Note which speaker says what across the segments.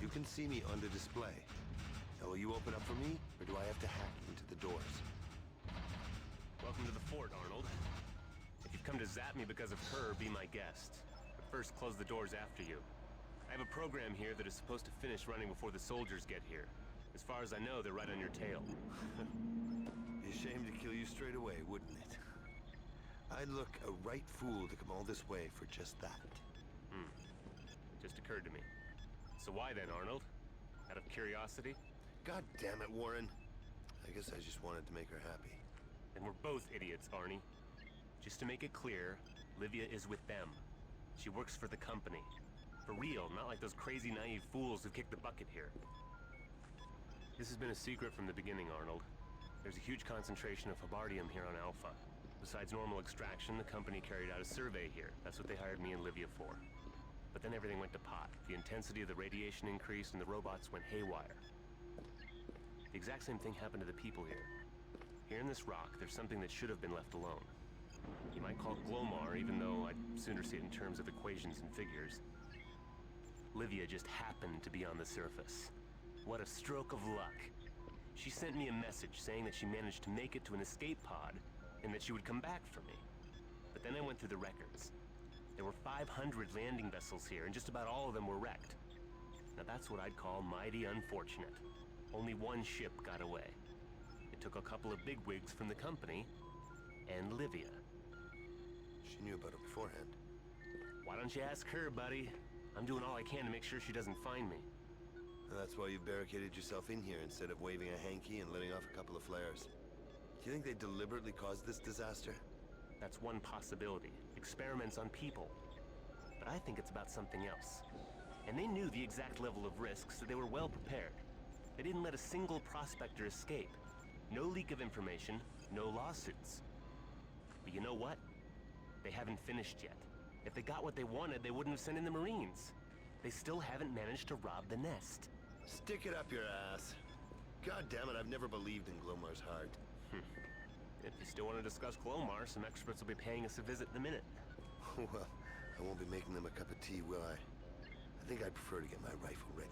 Speaker 1: You can see me on the display. Now, will you open up for me, or do I have to hack into the doors?
Speaker 2: Welcome to the fort, Arnold. If you've come to zap me because of her, be my guest. But first, close the doors after you. I have a program here that is supposed to finish running before the soldiers get here. As far as I know, they're right on your tail.
Speaker 1: Be a shame to kill you straight away, wouldn't it? I'd look a right fool to come all this way for just that.
Speaker 2: Just occurred to me. So why then, Arnold? Out of curiosity?
Speaker 1: God damn it, Warren. I guess I just wanted to make her happy.
Speaker 2: Then we're both idiots, Arnie. Just to make it clear, Livia is with them. She works for the company. For real, not like those crazy naive fools who kicked the bucket here. This has been a secret from the beginning, Arnold. There's a huge concentration of Habardium here on Alpha. Besides normal extraction, the company carried out a survey here. That's what they hired me and Livia for. But then everything went to pot. The intensity of the radiation increased and the robots went haywire. The exact same thing happened to the people here. Here in this rock, there's something that should have been left alone. You might call it Glomar, even though I'd sooner see it in terms of equations and figures. Livia just happened to be on the surface. What a stroke of luck. She sent me a message saying that she managed to make it to an escape pod and that she would come back for me. But then I went through the records. There were 500 landing vessels here, and just about all of them were wrecked. Now that's what I'd call mighty unfortunate. Only one ship got away. It took a couple of bigwigs from the company, and Livia.
Speaker 1: She knew about it beforehand.
Speaker 2: Why don't you ask her, buddy? I'm doing all I can to make sure she doesn't find me.
Speaker 1: And that's why you've barricaded yourself in here instead of waving a hanky and letting off a couple of flares. Do you think they deliberately caused this disaster?
Speaker 2: That's one possibility. Experiments on people. But I think it's about something else. And they knew the exact level of risk, so they were well prepared. They didn't let a single prospector escape. No leak of information, no lawsuits. But you know what? They haven't finished yet. If they got what they wanted, they wouldn't have sent in the Marines. They still haven't managed to rob the nest.
Speaker 1: Stick it up your ass. God damn it, I've never believed in Glomar's heart.
Speaker 2: If you still want to discuss Glomar, some experts will be paying us a visit in a minute.
Speaker 1: Well, I won't be making them a cup of tea, will I? I think I'd prefer to get my rifle ready.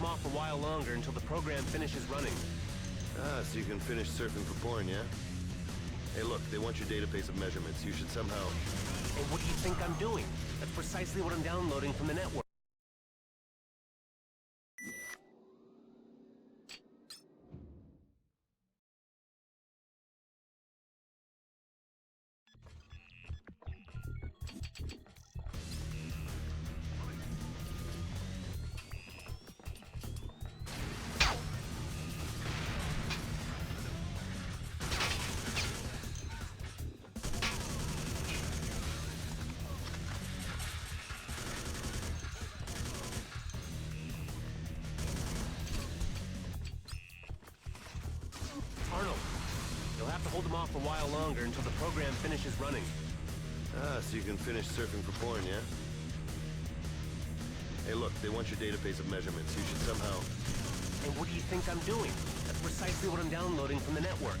Speaker 2: them off a while longer until the program finishes running.
Speaker 1: Ah, so you can finish surfing for porn, yeah? Hey, look, they want your database of measurements. You should somehow...
Speaker 2: Hey, what do you think I'm doing? That's precisely what I'm downloading from the network. Hold them off a while longer until the program finishes running.
Speaker 1: Ah, so you can finish surfing for porn, yeah? Hey, look, they want your database of measurements. You should somehow...
Speaker 2: And what do you think I'm doing? That's precisely what I'm downloading from the network.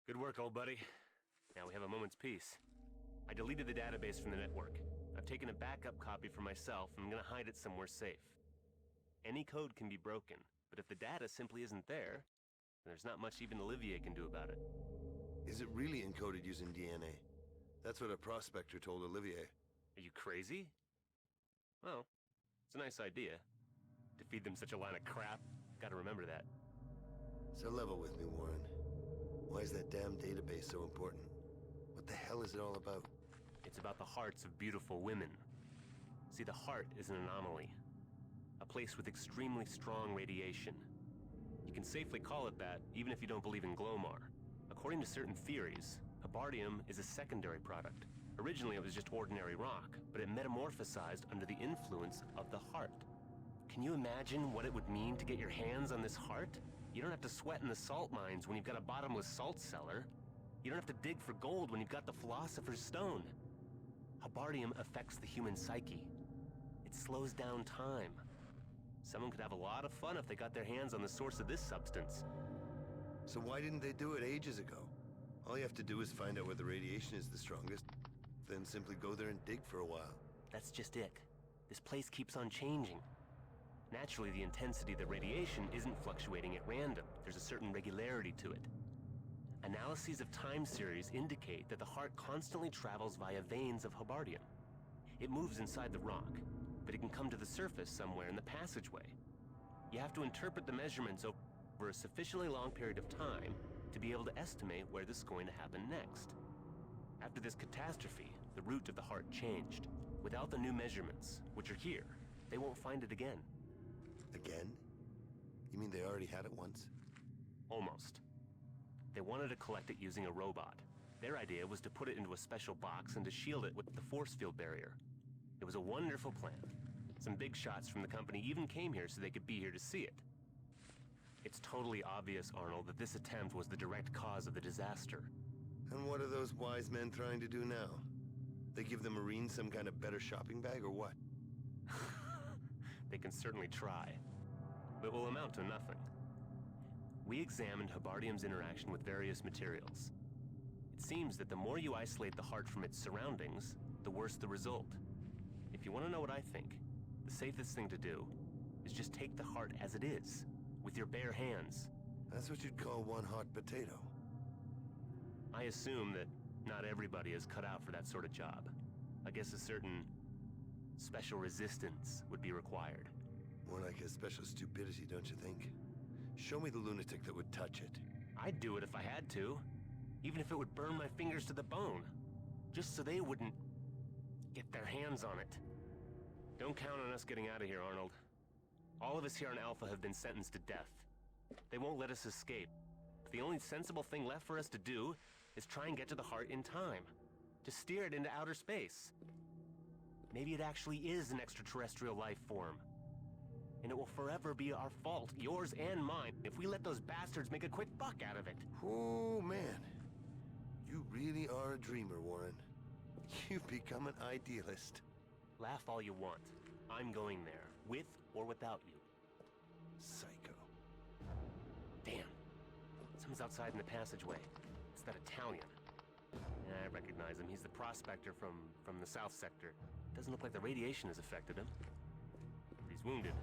Speaker 2: Good work, old buddy. Now we have a moment's peace. I deleted the database from the network. I've taken a backup copy for myself, and I'm gonna hide it somewhere safe. Any code can be broken, but if the data simply isn't there, then there's not much even Olivier can do about it.
Speaker 1: Is it really encoded using DNA? That's what a prospector told Olivier.
Speaker 2: Are you crazy? Well, it's a nice idea. To feed them such a line of crap, gotta remember that.
Speaker 1: So level with me, Warren. Why is that damn database so important? What the hell is it all about?
Speaker 2: It's about the hearts of beautiful women. See, the heart is an anomaly. A place with extremely strong radiation. You can safely call it that, even if you don't believe in Glomar. According to certain theories, Habardium is a secondary product. Originally it was just ordinary rock, but it metamorphosized under the influence of the heart. Can you imagine what it would mean to get your hands on this heart? You don't have to sweat in the salt mines when you've got a bottomless salt cellar. You don't have to dig for gold when you've got the Philosopher's Stone. Habardium affects the human psyche. It slows down time. Someone could have a lot of fun if they got their hands on the source of this substance.
Speaker 1: So why didn't they do it ages ago? All you have to do is find out where the radiation is the strongest, then simply go there and dig for a while.
Speaker 2: That's just it. This place keeps on changing. Naturally, the intensity of the radiation isn't fluctuating at random. There's a certain regularity to it. Analyses of time series indicate that the heart constantly travels via veins of Habardium. It moves inside the rock, but it can come to the surface somewhere in the passageway. You have to interpret the measurements over a sufficiently long period of time to be able to estimate where this is going to happen next. After this catastrophe, the route of the heart changed. Without the new measurements, which are here, they won't find it again.
Speaker 1: Again? You mean they already had it once?
Speaker 2: Almost. They wanted to collect it using a robot. Their idea was to put it into a special box and to shield it with the force field barrier. It was a wonderful plan. Some big shots from the company even came here so they could be here to see it. It's totally obvious, Arnold, that this attempt was the direct cause of the disaster.
Speaker 1: And what are those wise men trying to do now? They give the Marines some kind of better shopping bag or what?
Speaker 2: They can certainly try, but will amount to nothing. We examined Habardium's interaction with various materials. It seems that the more you isolate the heart from its surroundings, the worse the result. If you want to know what I think, the safest thing to do is just take the heart as it is, with your bare hands.
Speaker 1: That's what you'd call one hot potato.
Speaker 2: I assume that not everybody is cut out for that sort of job. I guess a certain special resistance would be required.
Speaker 1: More like a special stupidity, don't you think? Show me the lunatic that would touch it.
Speaker 2: I'd do it if I had to, even if it would burn my fingers to the bone, just so they wouldn't get their hands on it. Don't count on us getting out of here, Arnold. All of us here on Alpha have been sentenced to death. They won't let us escape. But the only sensible thing left for us to do is try and get to the heart in time. To steer it into outer space. Maybe it actually is an extraterrestrial life form. And it will forever be our fault, yours and mine, if we let those bastards make a quick buck out of it.
Speaker 1: Oh, man. You really are a dreamer, Warren. You've become an idealist.
Speaker 2: Laugh all you want. I'm going there, with or without you.
Speaker 1: Psycho.
Speaker 2: Damn. Someone's outside in the passageway. It's that Italian. Yeah, I recognize him. He's the prospector from the south sector. Doesn't look like the radiation has affected him. He's wounded.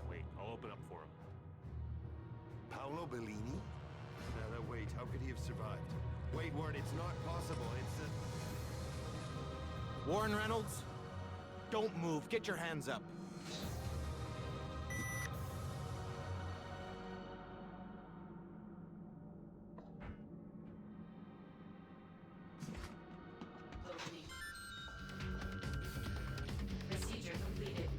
Speaker 2: Wait, I'll open up for him.
Speaker 1: Paolo Bellini? No, wait, how could he have survived? Wait, Warren, it's not possible. It's
Speaker 3: Warren Reynolds, don't move. Get your hands up.
Speaker 4: Procedure completed.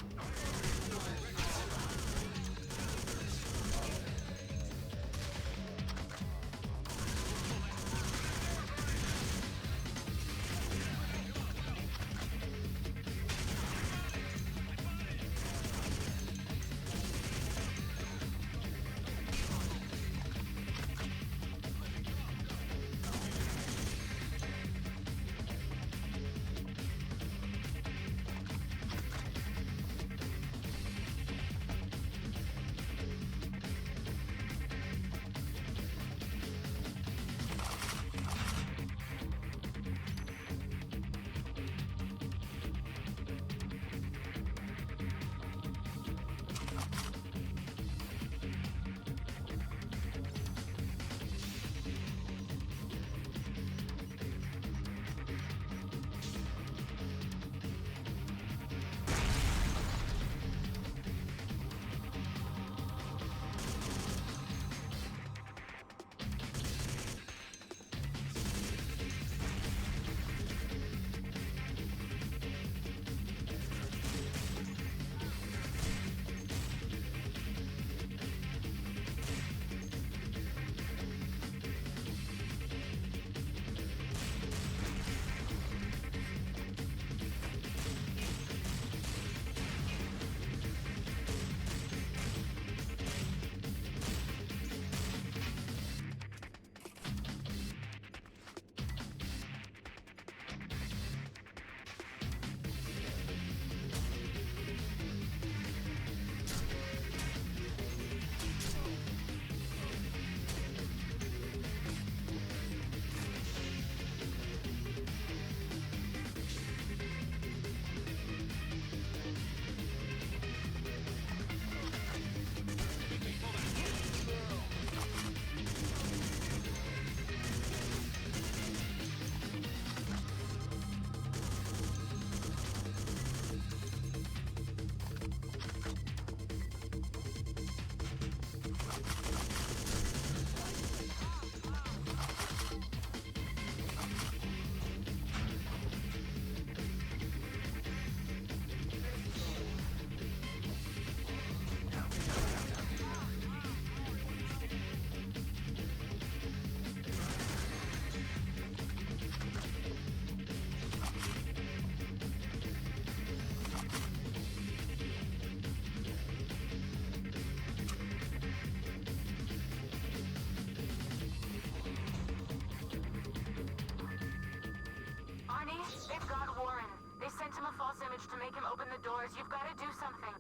Speaker 5: to make him open the doors. You've got to do something.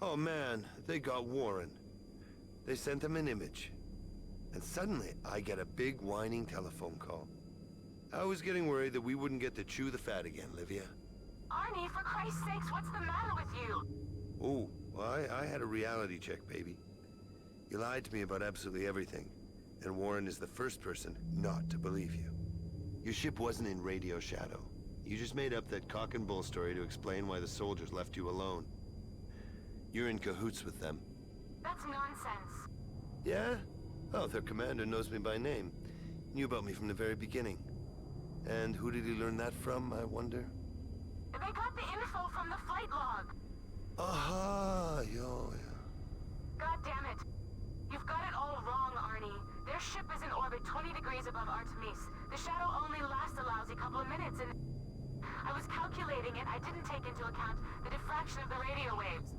Speaker 1: Oh man, they got Warren. They sent him an image. And suddenly, I get a big whining telephone call. I was getting worried that we wouldn't get to chew the fat again, Livia.
Speaker 5: Arnie, for Christ's sakes, what's the matter with you?
Speaker 1: Oh, well, I had a reality check, baby. You lied to me about absolutely everything. And Warren is the first person not to believe you. Your ship wasn't in radio shadow. You just made up that cock and bull story to explain why the soldiers left you alone. You're in cahoots with them.
Speaker 5: That's nonsense.
Speaker 1: Yeah? Oh, their commander knows me by name. Knew about me from the very beginning. And who did he learn that from, I wonder?
Speaker 5: They got the info info from the flight log.
Speaker 1: Aha, yo, yeah.
Speaker 5: God damn it. You've got it all wrong, Arnie. Their ship is in orbit 20 degrees above Artemis. The shadow only lasts a lousy couple of minutes, and I was calculating it. I didn't take into account the diffraction of the radio waves.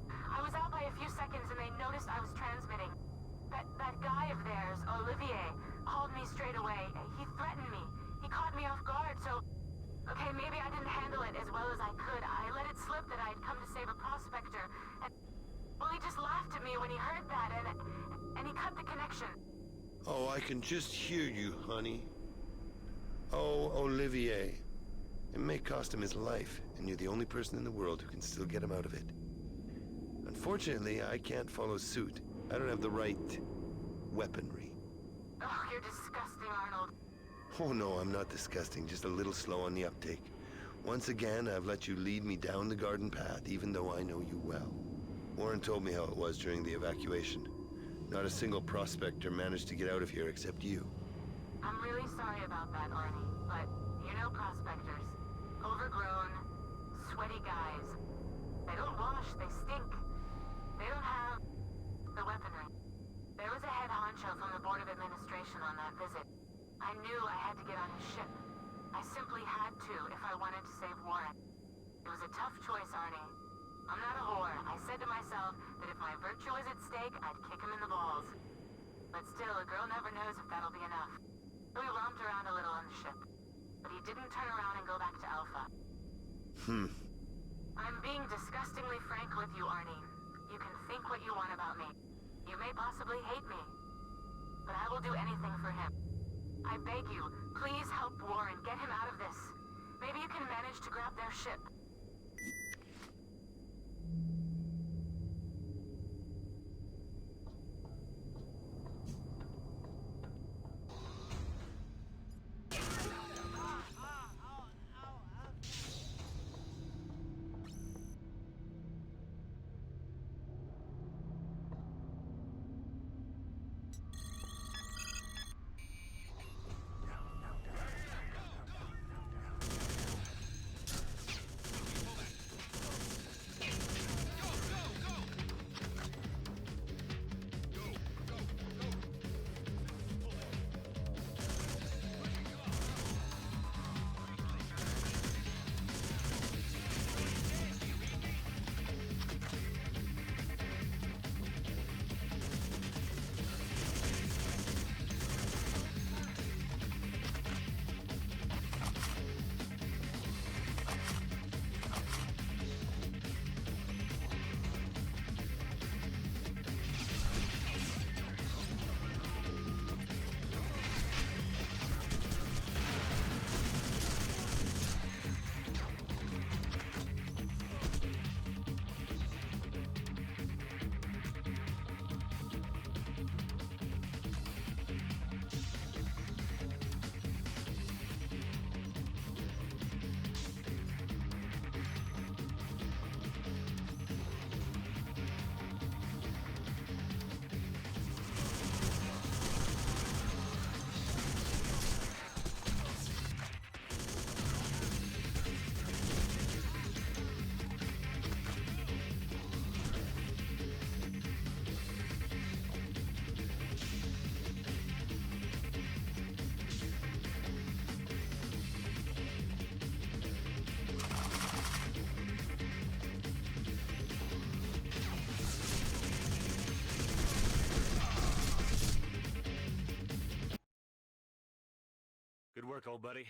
Speaker 5: I was out by a few seconds, and they noticed I was transmitting. That guy of theirs, Olivier, called me straight away. He threatened me. He caught me off guard, so... Okay, maybe I didn't handle it as well as I could. I let it slip that I'd come to save a prospector, and... Well, he just laughed at me when he heard that, and he cut the connection.
Speaker 1: Oh, I can just hear you, honey. Oh, Olivier. It may cost him his life, and you're the only person in the world who can still get him out of it. Unfortunately, I can't follow suit. I don't have the right weaponry.
Speaker 5: Oh, you're disgusting, Arnold.
Speaker 1: Oh no, I'm not disgusting, just a little slow on the uptake. Once again, I've let you lead me down the garden path, even though I know you well. Warren told me how it was during the evacuation. Not a single prospector managed to get out of here except you.
Speaker 5: I'm really sorry about that, Arnie, but you know prospectors. Overgrown, sweaty guys. They don't wash, they stink. They don't have the weaponry. There was a head honcho from the Board of Administration on that visit. I knew I had to get on his ship. I simply had to if I wanted to save Warren. It was a tough choice, Arnie. I'm not a whore. I said to myself that if my virtue is at stake, I'd kick him in the balls. But still, a girl never knows if that'll be enough. We romped around a little on the ship, but he didn't turn around and go back to Alpha. I'm being disgustingly frank with you, Arnie. You can think what you want about me. You may possibly hate me, but I will do anything for him. I beg you, please help Warren get him out of this. Maybe you can manage to grab their ship.
Speaker 2: Good work, old buddy.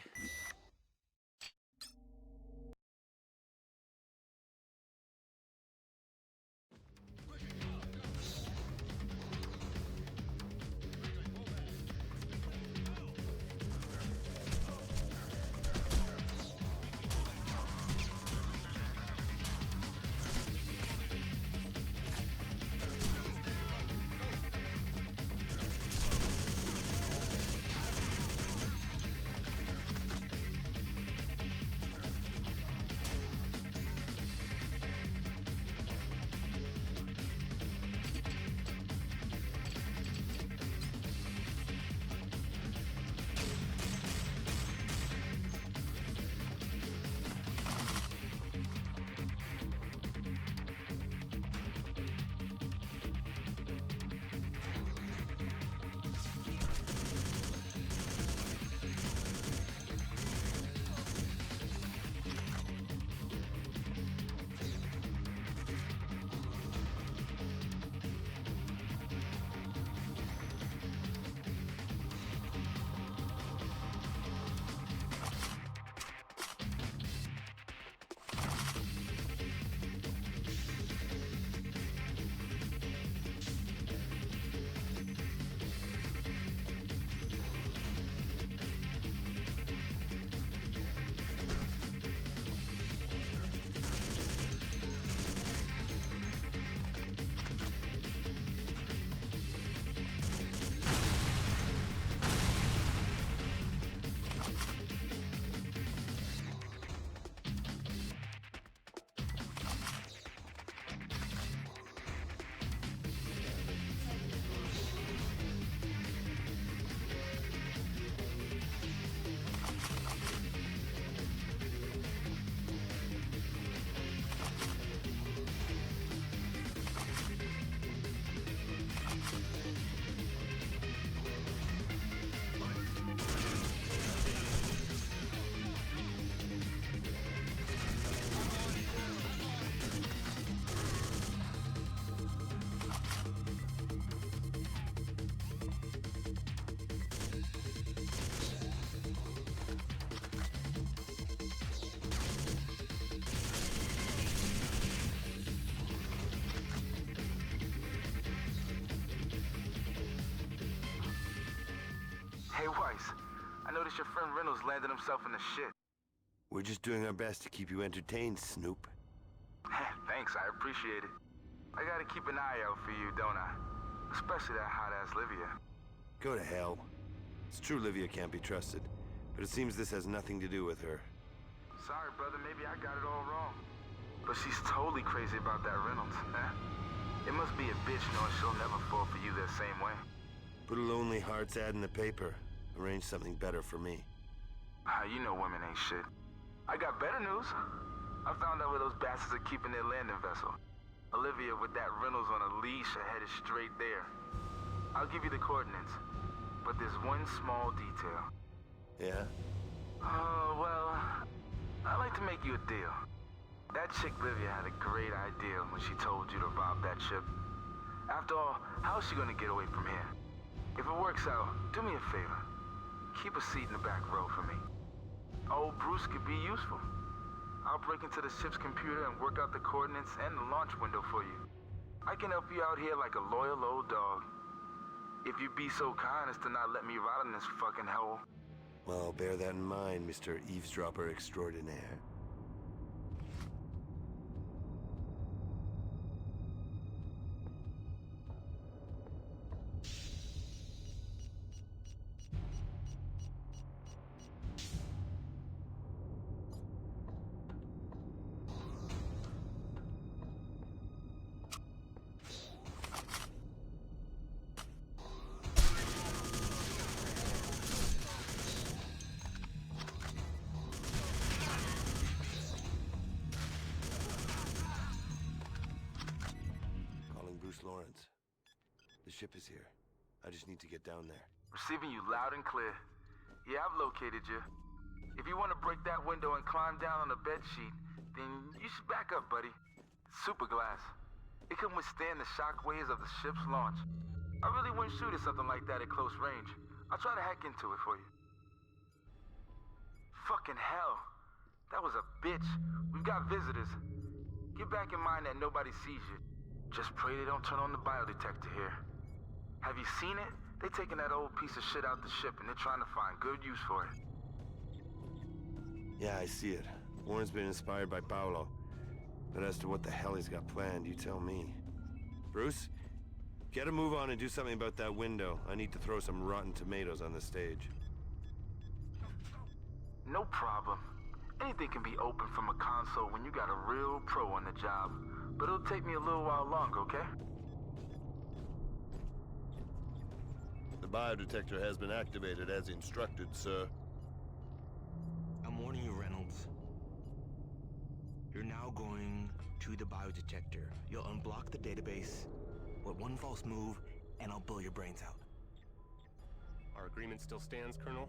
Speaker 4: Weiss. I noticed your friend Reynolds landed himself in the shit.
Speaker 1: We're just doing our best to keep you entertained, Snoop.
Speaker 4: Thanks, I appreciate it. I gotta keep an eye out for you, don't I? Especially that hot-ass Livia.
Speaker 1: Go to hell. It's true Livia can't be trusted, but it seems this has nothing to do with her.
Speaker 4: Sorry, brother, maybe I got it all wrong. But she's totally crazy about that Reynolds, huh? It must be a bitch knowing she'll never fall for you the same way.
Speaker 1: Put a Lonely Hearts ad in the paper. Arrange something better for me.
Speaker 4: You know women ain't shit. I got better news. I found out where those bastards are keeping their landing vessel. Olivia with that Reynolds on a leash are headed straight there. I'll give you the coordinates, but there's one small detail.
Speaker 1: Yeah?
Speaker 4: Well, I'd like to make you a deal. That chick Livia had a great idea when she told you to rob that ship. After all, how's she gonna get away from here? If it works out, do me a favor. Keep a seat in the back row for me. Old Bruce could be useful. I'll break into the ship's computer and work out the coordinates and the launch window for you. I can help you out here like a loyal old dog. If you'd be so kind as to not let me rot in this fucking hole.
Speaker 1: Well, bear that in mind, Mr. Eavesdropper Extraordinaire. Lawrence. The ship is here. I just need to get down there.
Speaker 4: Receiving you loud and clear. Yeah, I've located you. If you want to break that window and climb down on the bed sheet, then you should back up, buddy. It's super glass. It can withstand the shock waves of the ship's launch. I really wouldn't shoot at something like that at close range. I'll try to hack into it for you. Fucking hell. That was a bitch. We've got visitors. Get back in mind that nobody sees you. Just pray they don't turn on the biodetector here. Have you seen it? They're taking that old piece of shit out the ship and they're trying to find good use for it.
Speaker 1: Yeah, I see it. Warren's been inspired by Paolo. But as to what the hell he's got planned, you tell me. Bruce, get a move on and do something about that window. I need to throw some rotten tomatoes on the stage.
Speaker 4: No problem. Anything can be opened from a console when you got a real pro on the job. But it'll take me a little while longer, okay?
Speaker 1: The biodetector has been activated as instructed, sir.
Speaker 3: I'm warning you, Reynolds. You're now going to the biodetector. You'll unblock the database with one false move, and I'll blow your brains out.
Speaker 2: Our agreement still stands, Colonel?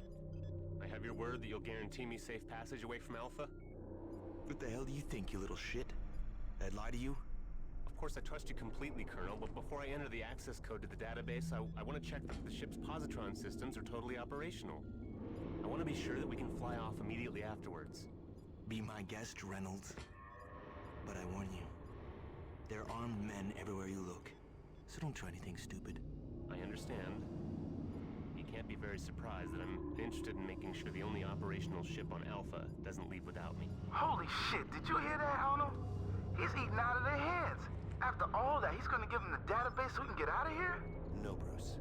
Speaker 2: I have your word that you'll guarantee me safe passage away from Alpha?
Speaker 3: What the hell do you think, you little shit? I'd lie to you?
Speaker 2: Of course, I trust you completely, Colonel, but before I enter the access code to the database, I want to check that the ship's positron systems are totally operational. I want to be sure that we can fly off immediately afterwards.
Speaker 3: Be my guest, Reynolds. But I warn you, there are armed men everywhere you look, so don't try anything stupid.
Speaker 2: I understand. You can't be very surprised that I'm interested in making sure the only operational ship on Alpha doesn't leave without me.
Speaker 4: Holy shit, did you hear that, Arnold? He's eating out of their hands. After all that, he's gonna give them the database so we can get out of here?
Speaker 1: No, Bruce.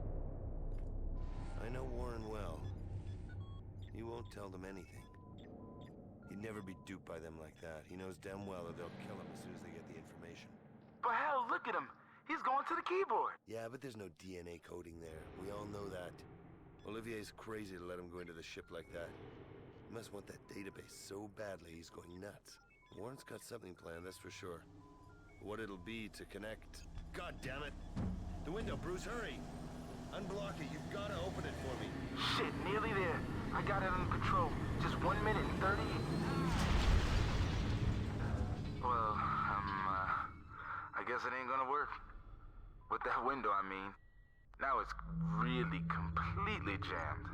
Speaker 1: I know Warren well. He won't tell them anything. He'd never be duped by them like that. He knows damn well that they'll kill him as soon as they get the information.
Speaker 4: But hell, look at him. He's going to the keyboard.
Speaker 1: Yeah, but there's no DNA coding there. We all know that. Olivier's crazy to let him go into the ship like that. He must want that database so badly he's going nuts. Warren's got something planned, that's for sure. What it'll be to connect... God damn it! The window, Bruce, hurry! Unblock it, you've gotta open it for me.
Speaker 4: Shit, nearly there. I got it under control. Just 1 minute and 30... Well, I guess it ain't gonna work. With that window, I mean. Now it's really completely jammed.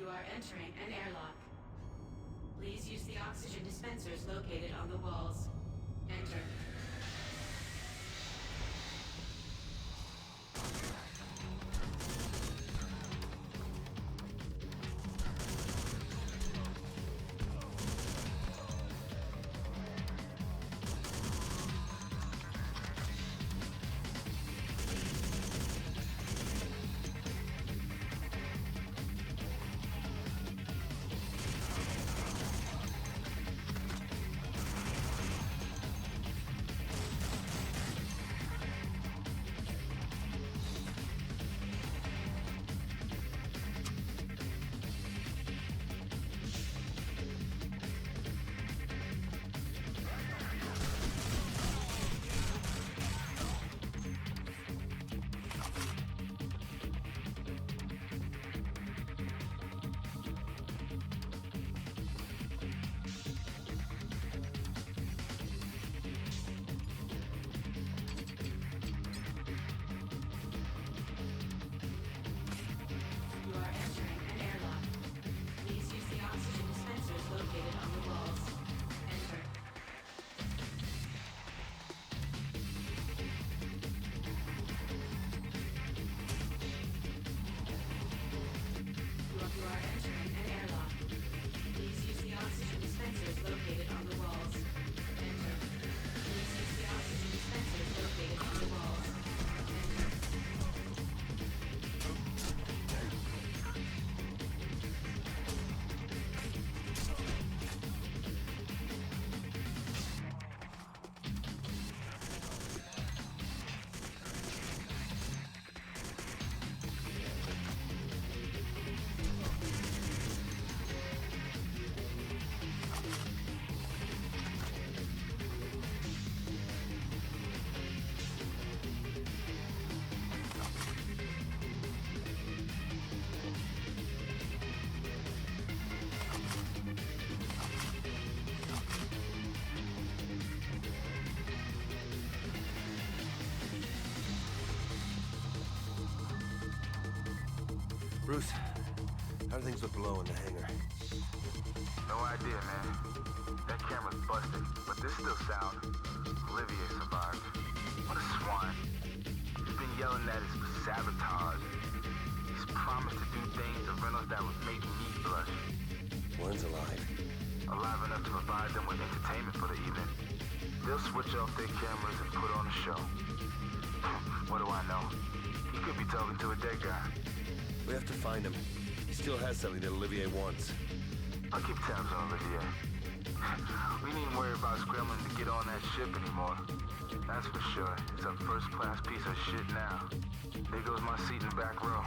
Speaker 5: You are entering an airlock. Please use the oxygen dispensers located on the walls. Enter.
Speaker 1: Bruce, how do things look below in the hangar?
Speaker 4: No idea, man. That camera's busted, but there's still sound. Olivier survived. What a swine. He's been yelling at us for sabotage. He's promised to do things to Reynolds that would make me blush.
Speaker 1: Warren's alive.
Speaker 4: Alive enough to provide them with entertainment for the evening. They'll switch off their cameras and put on a show. What do I know? He could be talking to a dead guy.
Speaker 1: We have to find him. He still has something that Olivier wants.
Speaker 4: I'll keep tabs on Olivier. We needn't worry about scrambling to get on that ship anymore. That's for sure. It's a first-class piece of shit now. There goes my seat in the back row.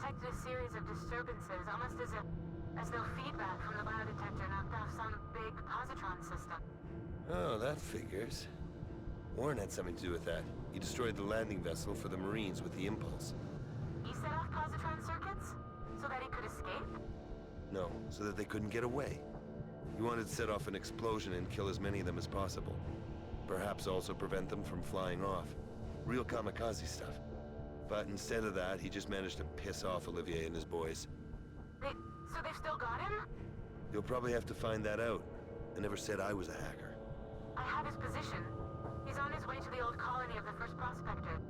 Speaker 5: detected a series of disturbances, almost as though feedback from the biodetector knocked off some big positron recon system.
Speaker 1: Oh, that figures. Warren had something to do with that. He destroyed the landing vessel for the Marines with the impulse.
Speaker 5: He set off positron circuits so that he could escape?
Speaker 1: No, so that they couldn't get away. He wanted to set off an explosion and kill as many of them as possible. Perhaps also prevent them from flying off. Real kamikaze stuff. But instead of that, he just managed to piss off Olivier and his boys.
Speaker 5: So they've still got him?
Speaker 1: You'll probably have to find that out. I never said I was a hacker.
Speaker 5: I have his position. He's on his way to the old colony of the first prospector.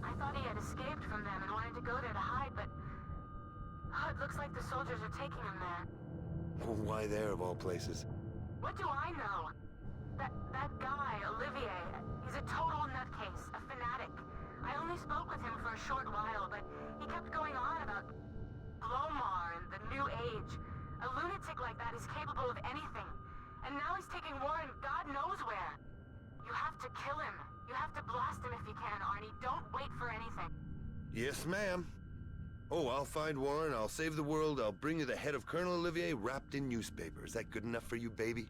Speaker 5: I thought he had escaped from them and wanted to go there to hide, but... Oh, it looks like the soldiers are taking him there.
Speaker 1: Why there, of all places?
Speaker 5: What do I know? That guy, Olivier, he's a total nutcase, a fanatic. I only spoke with him for a short while, but he kept going on about Glomar and the New Age. A lunatic like that is capable of anything. And now he's taking Warren God knows where. You have to kill him. You have to blast him if you can, Arnie. Don't wait for anything.
Speaker 1: Yes, ma'am. Oh, I'll find Warren, I'll save the world, I'll bring you the head of Colonel Olivier wrapped in newspaper. Is that good enough for you, baby?